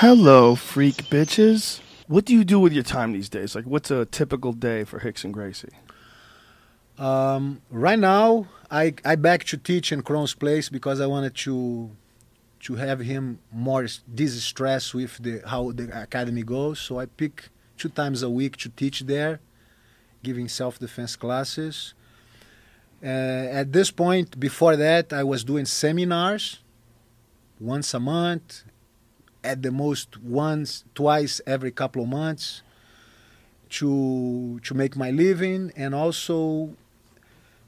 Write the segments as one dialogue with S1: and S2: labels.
S1: Hello, freak bitches. What do you do with your time these days? Like, what's a typical day for Rickson Gracie?
S2: Right now, I back to teach in Kron's place because I wanted to have him more distressed with how the academy goes. So I pick 2 times a week to teach there, giving self-defense classes. At this point, before that, I was doing seminars once a month, at the most twice every couple of months to make my living, and also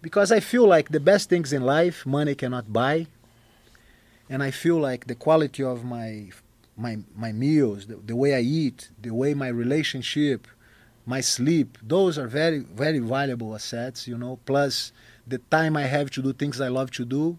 S2: because I feel like the best things in life money cannot buy, and I feel like the quality of my meals, the way I eat, the way my relationship, my sleep, those are very, very valuable assets, plus the time I have to do things I love to do.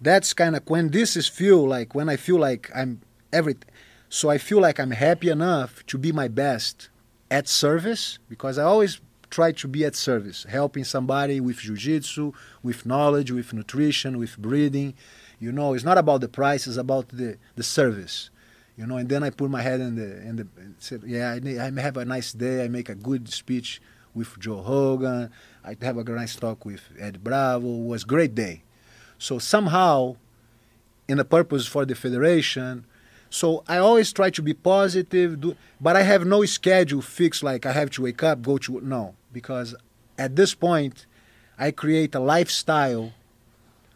S2: That's kind of when when I feel like I'm everything. So I feel like I'm happy enough to be my best at service, because I always try to be at service, helping somebody with jiu-jitsu, with knowledge, with nutrition, with breathing. It's not about the price, it's about the service. And then I put my head in the said, yeah, I have a nice day. I make a good speech with Joe Rogan. I have a nice talk with Ed Bravo. It was a great day. So somehow, in the purpose for the federation, so I always try to be positive, but I have no schedule fixed, like I have to wake up, go to, no. Because at this point, I create a lifestyle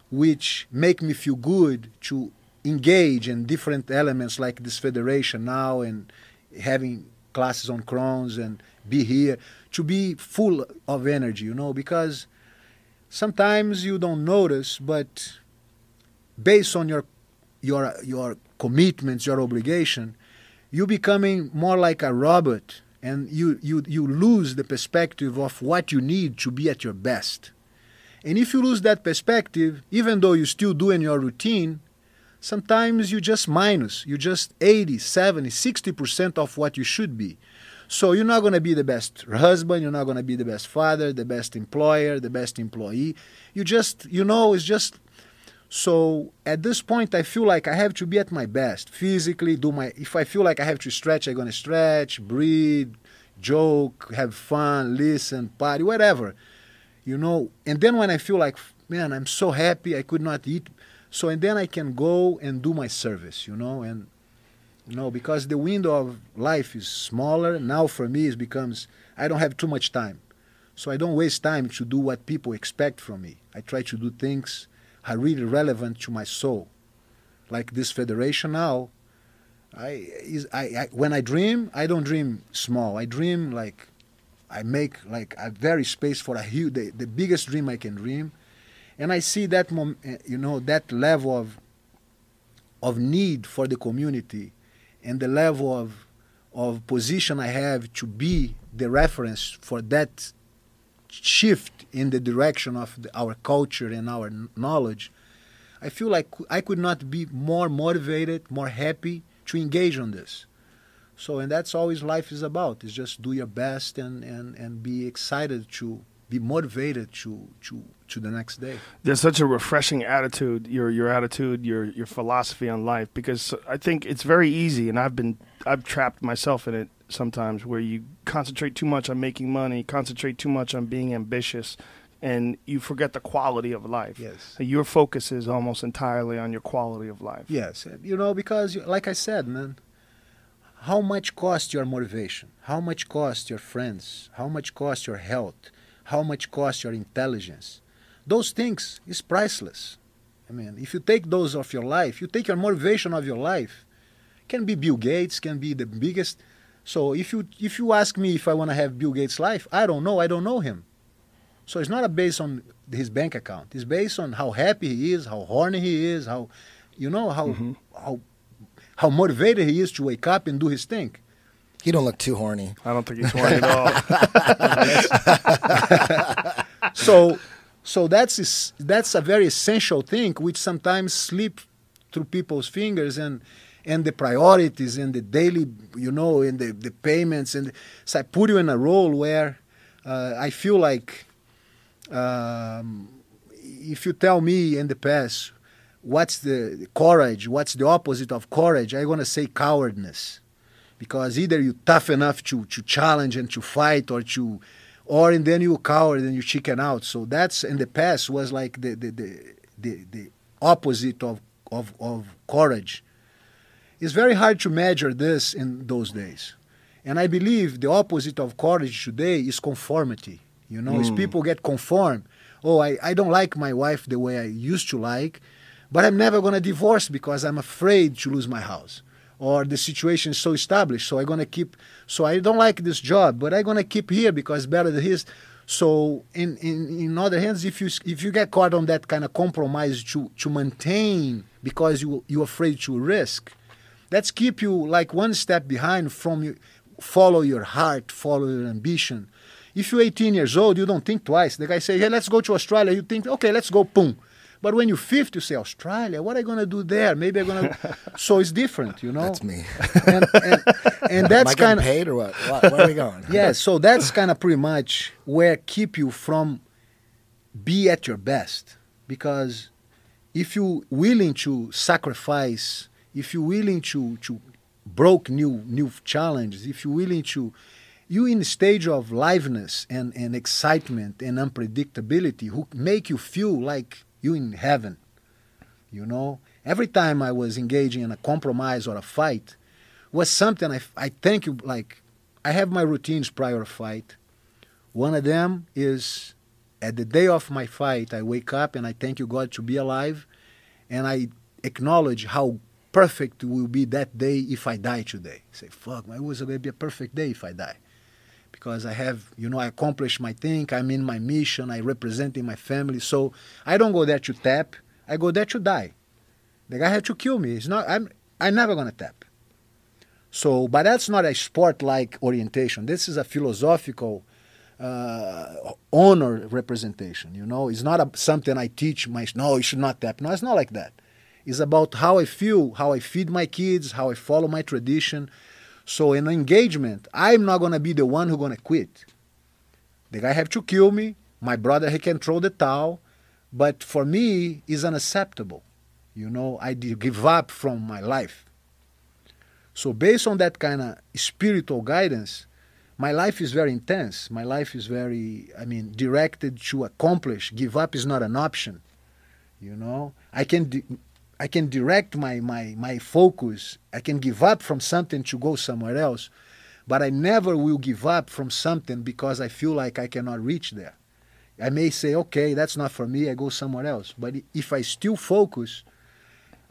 S2: which make me feel good to engage in different elements like this federation now, and having classes on Crohn's and be here, to be full of energy, because sometimes you don't notice, but based on your commitments, your obligation, you're becoming more like a robot, and you lose the perspective of what you need to be at your best. And if you lose that perspective, even though you're still doing your routine, sometimes you just minus, you just 80, 70, 60% of what you should be. So you're not going to be the best husband, you're not going to be the best father, the best employer, the best employee. You just, it's just... So at this point, I feel like I have to be at my best physically. If I feel like I have to stretch, I'm going to stretch, breathe, joke, have fun, listen, party, whatever, And then when I feel like, man, I'm so happy I could not eat, and then I can go and do my service, and because the window of life is smaller now. For me, it becomes, I don't have too much time, so I don't waste time to do what people expect from me. I try to do things are really relevant to my soul. Like this federation now, when I dream, I don't dream small. I dream like I make like a very space for the biggest dream I can dream, and I see that that level of need for the community, and the level of position I have to be the reference for that shift in the direction of our culture and our knowledge. I feel like I could not be more motivated, more happy to engage on this. So, and that's always life is about, is just do your best and be excited to be motivated to the next day.
S1: There's such a refreshing attitude, your attitude, your philosophy on life, because I think it's very easy, and I've trapped myself in it sometimes, where you concentrate too much on making money, concentrate too much on being ambitious, and you forget the quality of life.
S2: Yes.
S1: Your focus is almost entirely on your quality of life.
S2: Yes. Because like I said, man, how much costs your motivation? How much costs your friends? How much costs your health? How much costs your intelligence? Those things is priceless. I mean, if you take those of your life, you take your motivation of your life, can be Bill Gates, can be the biggest. So if you ask me if I want to have Bill Gates' life, I don't know. I don't know him. So it's not based on his bank account. It's based on how happy he is, how horny he is, how how motivated he is to wake up and do his thing.
S3: He don't look too horny.
S1: I don't think he's horny at
S2: all. So that's a very essential thing, which sometimes slip through people's fingers, and the priorities and the daily, and the payments. And so I put you in a role where I feel like if you tell me in the past what's the courage, what's the opposite of courage, I'm going to say cowardness. Because either you tough enough to challenge and to fight, or and then you coward and you chicken out. So that's in the past was like the opposite of courage. It's very hard to measure this in those days. And I believe the opposite of courage today is conformity. You know, as people get conformed. Oh, I don't like my wife the way I used to like, but I'm never going to divorce because I'm afraid to lose my house. Or the situation is so established, so I'm going to keep... So I don't like this job, but I'm going to keep here because it's better than his. So in other hands, if you get caught on that kind of compromise to maintain because you're afraid to risk, that's keep you like one step behind from you. Follow your heart, follow your ambition. If you're 18 years old, you don't think twice. The guy say, hey, let's go to Australia. You think, okay, let's go, boom. But when you're 50, you say, Australia, what am I going to do there? Maybe I'm going to... So it's different, you know?
S3: That's me.
S2: And that's
S3: kind of... paid or what? Where are we going?
S2: Yeah, so that's kind of pretty much where keep you from be at your best. Because if you're willing to sacrifice, if you're willing to broke new challenges, if you're willing to... You in the stage of liveness and excitement and unpredictability who make you feel like you in heaven, you know. Every time I was engaging in a compromise or a fight was something I thank you, like I have my routines prior to fight. One of them is at the day of my fight, I wake up and I thank you God to be alive, and I acknowledge how perfect will be that day if I die today. I say, fuck, it was going to be a perfect day if I die. Because I have, you know, I accomplished my thing, I'm in my mission, I representing my family. So I don't go there to tap, I go there to die. The guy had to kill me. It's not, I'm never going to tap. So, but that's not a sport-like orientation. This is a philosophical honor representation, you know. It's not something I teach no, you should not tap. No, it's not like that. It's about how I feel, how I feed my kids, how I follow my tradition. So in engagement, I'm not going to be the one who's going to quit. The guy have to kill me. My brother, he can throw the towel. But for me, it's unacceptable. You know, I give up from my life. So based on that kind of spiritual guidance, my life is very intense. My life is very, directed to accomplish. Give up is not an option. You know, I can direct my focus. I can give up from something to go somewhere else, but I never will give up from something because I feel like I cannot reach there. I may say, okay, that's not for me, I go somewhere else. But if I still focus,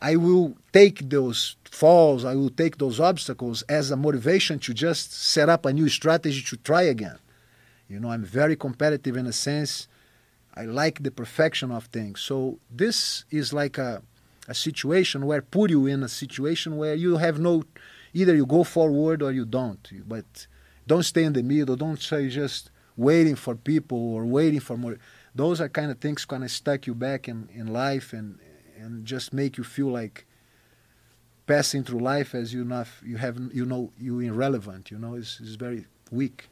S2: I will take those falls, I will take those obstacles as a motivation to just set up a new strategy to try again. You know, I'm very competitive in a sense. I like the perfection of things. So this is like a situation where put you in a situation where you have no, either you go forward or you don't. But don't stay in the middle. Don't say just waiting for people or waiting for more. Those are kind of things kind of stuck you back in life and just make you feel like passing through life as you're irrelevant. You know, it's very weak.